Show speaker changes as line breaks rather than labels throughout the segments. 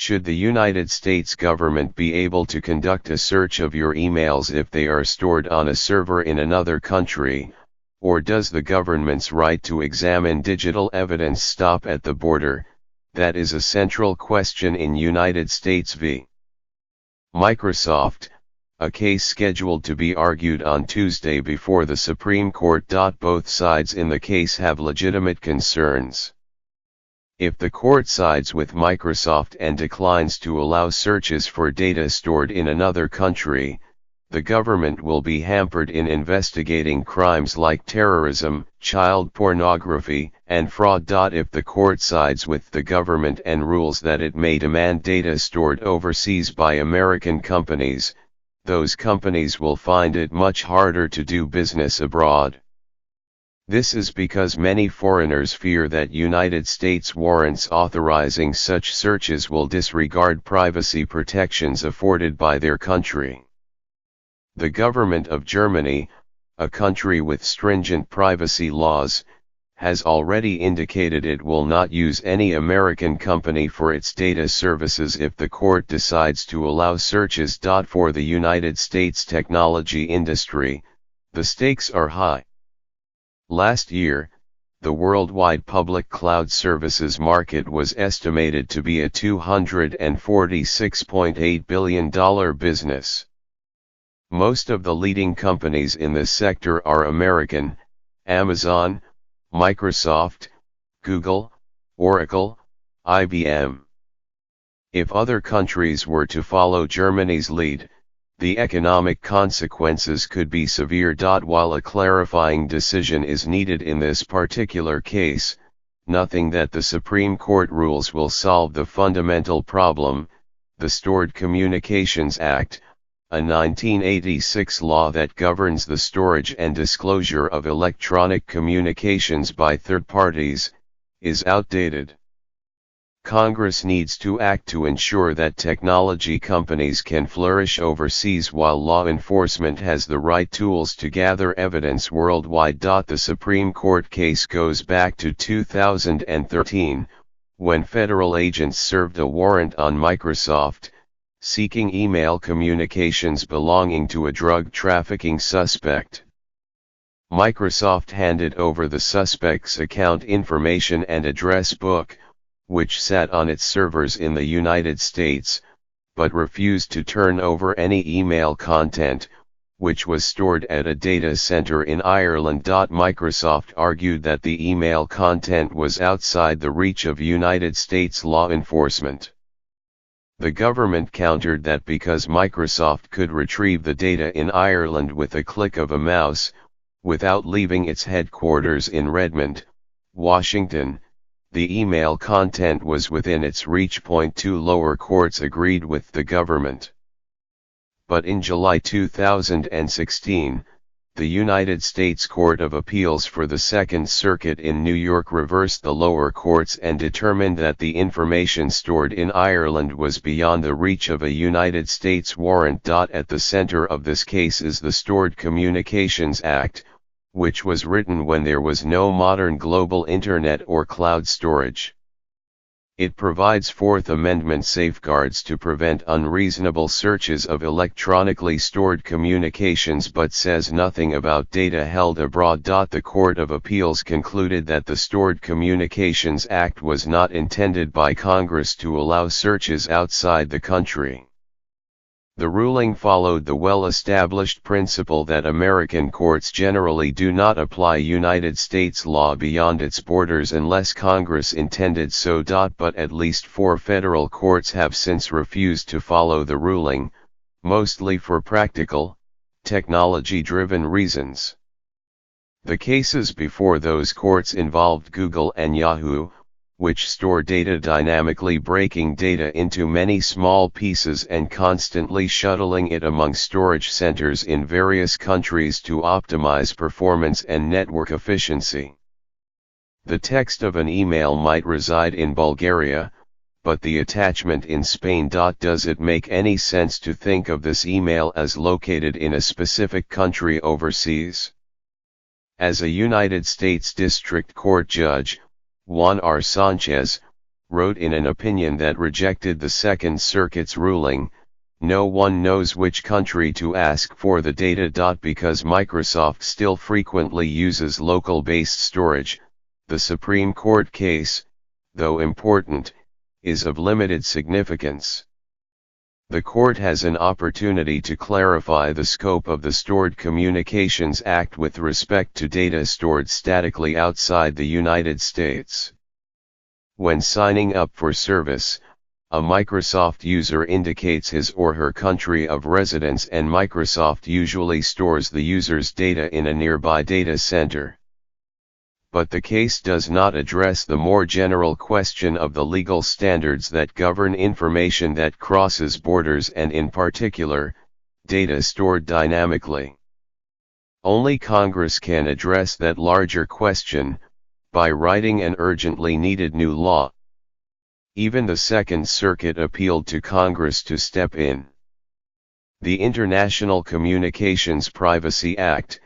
Should the United States government be able to conduct a search of your emails if they are stored on a server in another country, or does the government's right to examine digital evidence stop at the border? That is a central question in United States v. Microsoft, a case scheduled to be argued on Tuesday before the Supreme Court. Both sides in the case have legitimate concerns. If the court sides with Microsoft and declines to allow searches for data stored in another country, the government will be hampered in investigating crimes like terrorism, child pornography, and fraud. If the court sides with the government and rules that it may demand data stored overseas by American companies, those companies will find it much harder to do business abroad. This is because many foreigners fear that United States warrants authorizing such searches will disregard privacy protections afforded by their country. The government of Germany, a country with stringent privacy laws, has already indicated it will not use any American company for its data services if the court decides to allow searches. For the United States technology industry, the stakes are high. Last year, the worldwide public cloud services market was estimated to be a $246.8 billion business. Most of the leading companies in this sector are American: Amazon, Microsoft, Google, Oracle, IBM. If other countries were to follow Germany's lead, the economic consequences could be severe. While a clarifying decision is needed in this particular case, nothing that the Supreme Court rules will solve the fundamental problem. The Stored Communications Act, a 1986 law that governs the storage and disclosure of electronic communications by third parties, is outdated. Congress needs to act to ensure that technology companies can flourish overseas while law enforcement has the right tools to gather evidence worldwide. The Supreme Court case goes back to 2013, when federal agents served a warrant on Microsoft, seeking email communications belonging to a drug trafficking suspect. Microsoft handed over the suspect's account information and address book, which sat on its servers in the United States, but refused to turn over any email content, which was stored at a data center in Ireland. Microsoft argued that the email content was outside the reach of United States law enforcement. The government countered that because Microsoft could retrieve the data in Ireland with a click of a mouse, without leaving its headquarters in Redmond, Washington, the email content was within its reach. Two lower courts agreed with the government. But in July 2016, the United States Court of Appeals for the Second Circuit in New York reversed the lower courts and determined that the information stored in Ireland was beyond the reach of a United States warrant. At the center of this case is the Stored Communications Act, which was written when there was no modern global internet or cloud storage. It provides Fourth Amendment safeguards to prevent unreasonable searches of electronically stored communications but says nothing about data held abroad. The Court of Appeals concluded that the Stored Communications Act was not intended by Congress to allow searches outside the country. The ruling followed the well-established principle that American courts generally do not apply United States law beyond its borders unless Congress intended so. But at least 4 federal courts have since refused to follow the ruling, mostly for practical, technology-driven reasons. The cases before those courts involved Google and Yahoo, which store data dynamically, breaking data into many small pieces and constantly shuttling it among storage centers in various countries to optimize performance and network efficiency. The text of an email might reside in Bulgaria, but the attachment in Spain. Does it make any sense to think of this email as located in a specific country overseas? As a United States District Court judge, Juan R. Sanchez, wrote in an opinion that rejected the Second Circuit's ruling, "No one knows which country to ask for the data. Because Microsoft still frequently uses local-based storage, the Supreme Court case, though important, is of limited significance. The court has an opportunity to clarify the scope of the Stored Communications Act with respect to data stored statically outside the United States. When signing up for service, a Microsoft user indicates his or her country of residence, and Microsoft usually stores the user's data in a nearby data center. But the case does not address the more general question of the legal standards that govern information that crosses borders, and in particular, data stored dynamically. Only Congress can address that larger question, by writing an urgently needed new law. Even the Second Circuit appealed to Congress to step in. The International Communications Privacy Act,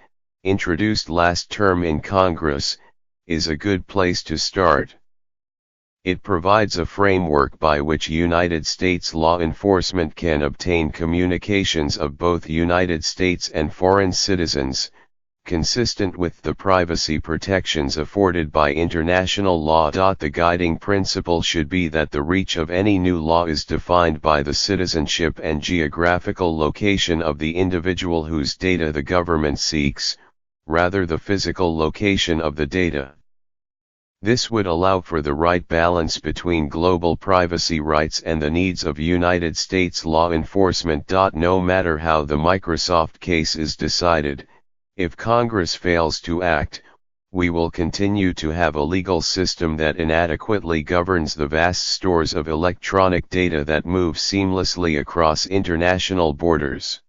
introduced last term in Congress, is a good place to start. It provides a framework by which United States law enforcement can obtain communications of both United States and foreign citizens, consistent with the privacy protections afforded by international law. The guiding principle should be that the reach of any new law is defined by the citizenship and geographical location of the individual whose data the government seeks, rather the physical location of the data. This would allow for the right balance between global privacy rights and the needs of United States law enforcement. No matter how the Microsoft case is decided, if Congress fails to act, we will continue to have a legal system that inadequately governs the vast stores of electronic data that move seamlessly across international borders.